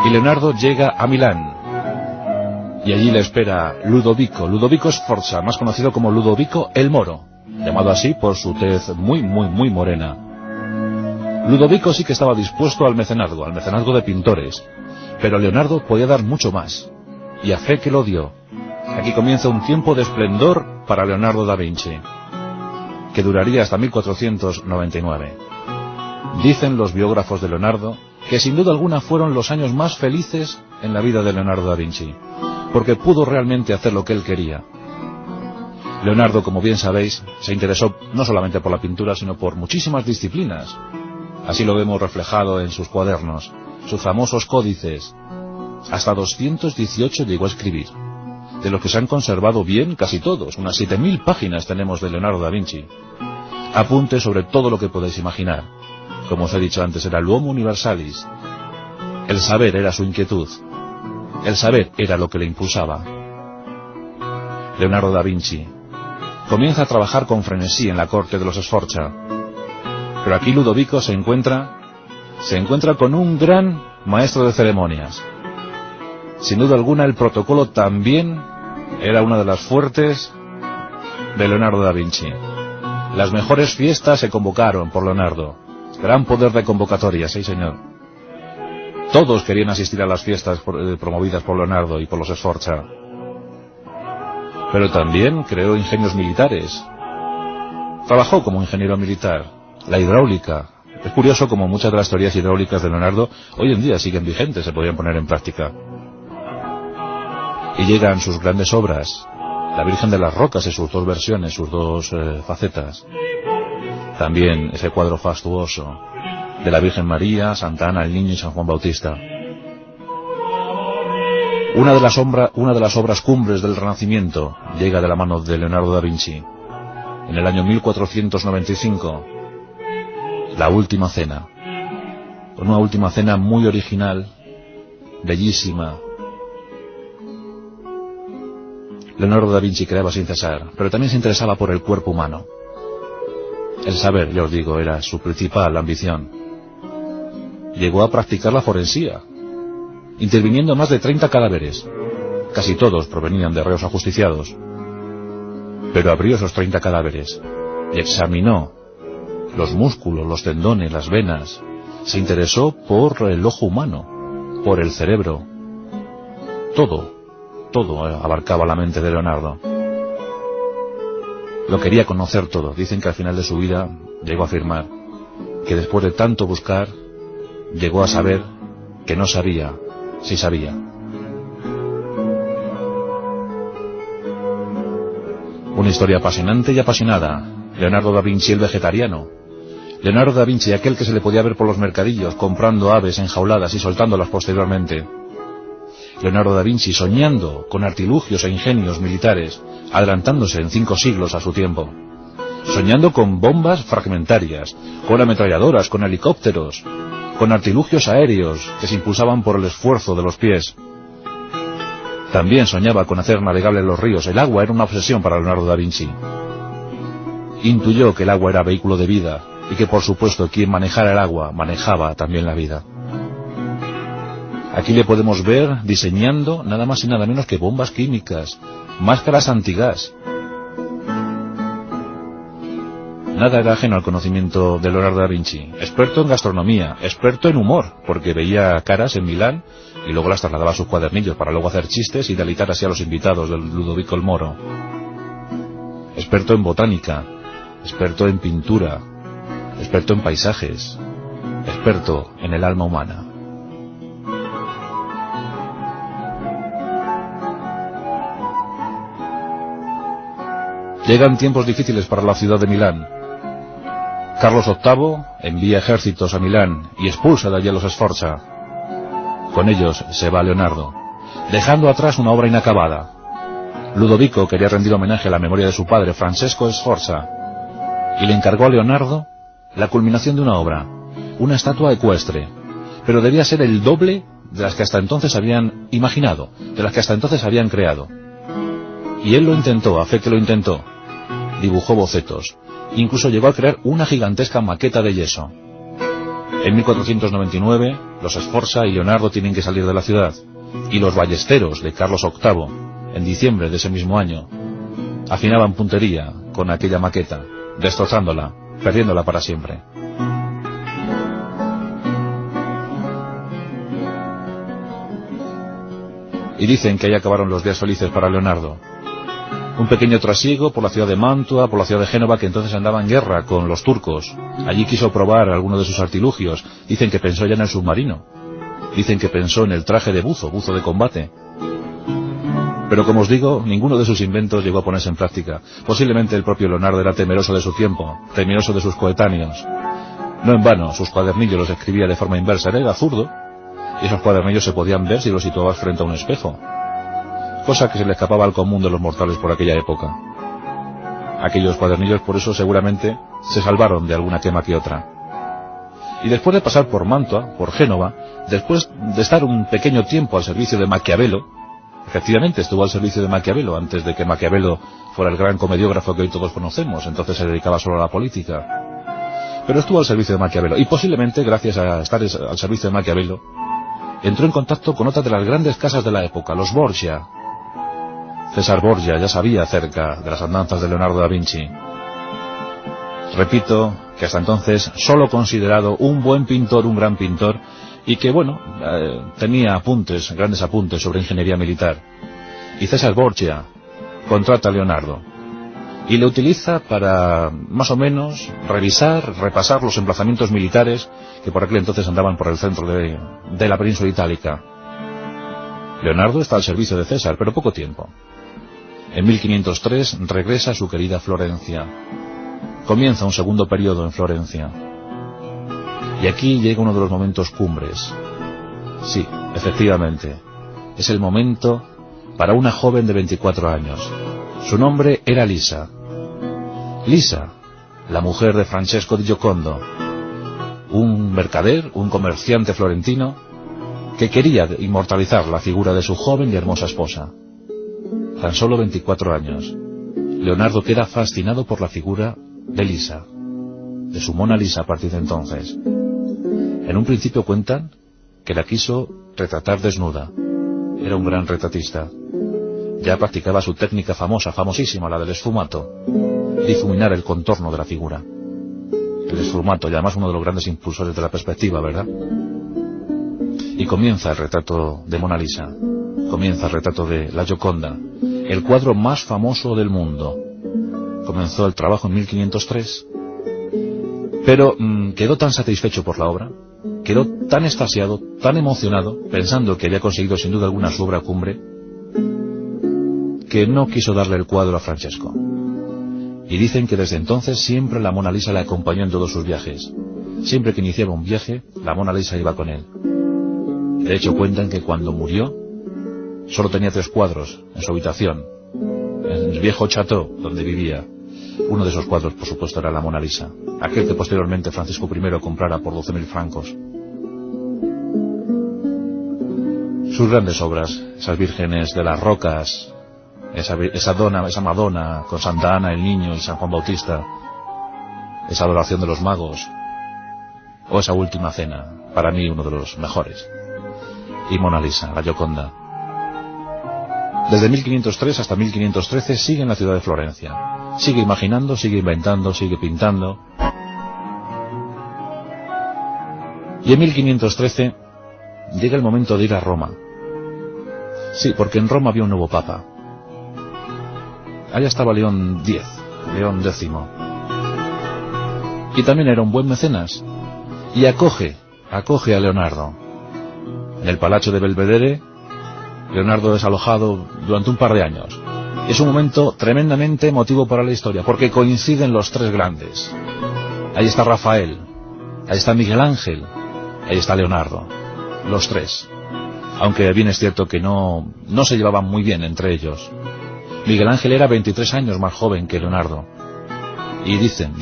y Leonardo llega a Milán. Y allí le espera Ludovico Sforza, más conocido como Ludovico el Moro, llamado así por su tez muy morena. Ludovico sí que estaba dispuesto al mecenazgo de pintores, pero Leonardo podía dar mucho más, y a fe que lo dio. Aquí comienza un tiempo de esplendor para Leonardo da Vinci, que duraría hasta 1499. Dicen los biógrafos de Leonardo que sin duda alguna fueron los años más felices en la vida de Leonardo da Vinci, porque pudo realmente hacer lo que él quería. Leonardo, como bien sabéis, se interesó no solamente por la pintura, sino por muchísimas disciplinas. Así lo vemos reflejado en sus cuadernos, sus famosos códices. Hasta 218 llegó a escribir, de los que se han conservado bien casi todos. Unas 7000 páginas tenemos de Leonardo da Vinci. Apuntes sobre todo lo que podéis imaginar. Como os he dicho antes, era el homo universalis. El saber era su inquietud. El saber era lo que le impulsaba. Leonardo da Vinci comienza a trabajar con frenesí en la corte de los Sforza. Pero aquí Ludovico se encuentra con un gran maestro de ceremonias. Sin duda alguna el protocolo también era una de las fuertes de Leonardo da Vinci. Las mejores fiestas se convocaron por Leonardo. Gran poder de convocatoria, sí señor. Todos querían asistir a las fiestas promovidas por Leonardo y por los Sforza. Pero también creó ingenios militares. Trabajó como ingeniero militar. La hidráulica. Es curioso como muchas de las teorías hidráulicas de Leonardo hoy en día siguen vigentes, se podían poner en práctica. Y llegan sus grandes obras. La Virgen de las Rocas en sus dos versiones, sus dos facetas. También ese cuadro fastuoso de la Virgen María, Santa Ana, el Niño y San Juan Bautista. Una de las obras cumbres del Renacimiento llega de la mano de Leonardo da Vinci. En el año 1495, La Última Cena. Una última cena muy original, bellísima. Leonardo da Vinci creaba sin cesar, pero también se interesaba por el cuerpo humano. El saber, ya os digo, era su principal ambición. Llegó a practicar la forensía, interviniendo más de 30 cadáveres. Casi todos provenían de reos ajusticiados. Pero abrió esos 30 cadáveres y examinó los músculos, los tendones, las venas. Se interesó por el ojo humano, por el cerebro. Todo abarcaba la mente de Leonardo. Lo quería conocer todo. Dicen que al final de su vida llegó a afirmar que después de tanto buscar, llegó a saber que no sabía si sabía. Una historia apasionante y apasionada. Leonardo da Vinci el vegetariano. Leonardo da Vinci aquel que se le podía ver por los mercadillos comprando aves enjauladas y soltándolas posteriormente. Leonardo da Vinci soñando con artilugios e ingenios militares, adelantándose en 5 siglos a su tiempo. Soñando con bombas fragmentarias, con ametralladoras, con helicópteros, con artilugios aéreos que se impulsaban por el esfuerzo de los pies. También soñaba con hacer navegables los ríos. El agua era una obsesión para Leonardo da Vinci. Intuyó que el agua era vehículo de vida y que por supuesto quien manejara el agua manejaba también la vida. Aquí le podemos ver diseñando nada más y nada menos que bombas químicas, máscaras antigás. Nada era ajeno al conocimiento de Leonardo da Vinci. Experto en gastronomía, experto en humor, porque veía caras en Milán y luego las trasladaba a sus cuadernillos para luego hacer chistes y deleitar así a los invitados del Ludovico el Moro. Experto en botánica, experto en pintura, experto en paisajes, experto en el alma humana. Llegan tiempos difíciles para la ciudad de Milán. Carlos VIII envía ejércitos a Milán y expulsa de allí a los Sforza. Con ellos se va Leonardo, dejando atrás una obra inacabada. Ludovico quería rendir homenaje a la memoria de su padre, Francesco Sforza, y le encargó a Leonardo la culminación de una obra, una estatua ecuestre, pero debía ser el doble de las que hasta entonces habían imaginado, de las que hasta entonces habían creado. Y él lo intentó, a fe que lo intentó. Dibujó bocetos, incluso llegó a crear una gigantesca maqueta de yeso. En 1499, los Sforza y Leonardo tienen que salir de la ciudad, y los ballesteros de Carlos VIII, en diciembre de ese mismo año, afinaban puntería con aquella maqueta, destrozándola, perdiéndola para siempre. Y dicen que ahí acabaron los días felices para Leonardo. Un pequeño trasiego por la ciudad de Mantua, por la ciudad de Génova, que entonces andaba en guerra con los turcos. Allí quiso probar alguno de sus artilugios. Dicen que pensó ya en el submarino. Dicen que pensó en el traje de buzo de combate. Pero como os digo, ninguno de sus inventos llegó a ponerse en práctica. Posiblemente el propio Leonardo era temeroso de su tiempo, temeroso de sus coetáneos. No en vano, sus cuadernillos los escribía de forma inversa. Él era zurdo, y esos cuadernillos se podían ver si los situabas frente a un espejo. Cosa que se le escapaba al común de los mortales por aquella época. Aquellos cuadernillos por eso seguramente se salvaron de alguna quema que otra. Y después de pasar por Mantua, por Génova, después de estar un pequeño tiempo al servicio de Maquiavelo, efectivamente estuvo al servicio de Maquiavelo antes de que Maquiavelo fuera el gran comediógrafo que hoy todos conocemos, entonces se dedicaba solo a la política. Pero estuvo al servicio de Maquiavelo, y posiblemente gracias a estar al servicio de Maquiavelo, entró en contacto con otra de las grandes casas de la época, los Borgia. César Borgia ya sabía acerca de las andanzas de Leonardo da Vinci. Repito que hasta entonces solo considerado un buen pintor, un gran pintor, y que bueno, tenía apuntes, grandes apuntes sobre ingeniería militar. Y César Borgia contrata a Leonardo y le utiliza para más o menos revisar, repasar los emplazamientos militares que por aquel entonces andaban por el centro de la península itálica. Leonardo está al servicio de César, pero poco tiempo. En 1503 regresa a su querida Florencia. Comienza un segundo periodo en Florencia. Y aquí llega uno de los momentos cumbres. Sí, efectivamente, es el momento para una joven de 24 años. Su nombre era Lisa. Lisa, la mujer de Francesco di Giocondo, un mercader, un comerciante florentino, que quería inmortalizar la figura de su joven y hermosa esposa. Tan solo 24 años. Leonardo queda fascinado por la figura de Lisa, de su Mona Lisa a partir de entonces. En un principio cuentan que la quiso retratar desnuda. Era un gran retratista. Ya practicaba su técnica famosa, famosísima, la del esfumato, difuminar el contorno de la figura. El esfumato, y además uno de los grandes impulsores de la perspectiva, ¿verdad? Y comienza el retrato de Mona Lisa, comienza el retrato de la Gioconda, el cuadro más famoso del mundo. Comenzó el trabajo en 1503, pero quedó tan satisfecho por la obra, quedó tan extasiado, tan emocionado, pensando que había conseguido sin duda alguna su obra cumbre, que no quiso darle el cuadro a Francesco. Y dicen que desde entonces siempre la Mona Lisa le acompañó en todos sus viajes. Siempre que iniciaba un viaje, la Mona Lisa iba con él. De hecho cuentan que cuando murió, solo tenía 3 cuadros en su habitación, en el viejo chateau donde vivía. Uno de esos cuadros, por supuesto, era la Mona Lisa, aquel que posteriormente Francisco I comprara por 12.000 francos. Sus grandes obras, esas vírgenes de las rocas, esa Madonna con Santa Ana, el Niño y San Juan Bautista, esa adoración de los magos, o esa Última Cena, para mí uno de los mejores, y Mona Lisa, la Gioconda. Desde 1503 hasta 1513 sigue en la ciudad de Florencia. Sigue imaginando, sigue inventando, sigue pintando. Y en 1513 llega el momento de ir a Roma. Sí, porque en Roma había un nuevo papa. Allá estaba León X. Y también era un buen mecenas. Y acoge a Leonardo. En el Palacio de Belvedere, Leonardo es alojado durante un par de años. Es un momento tremendamente emotivo para la historia, porque coinciden los 3 grandes. Ahí está Rafael, ahí está Miguel Ángel, ahí está Leonardo, los 3. Aunque bien es cierto que no se llevaban muy bien entre ellos. Miguel Ángel era 23 años más joven que Leonardo. Y dicen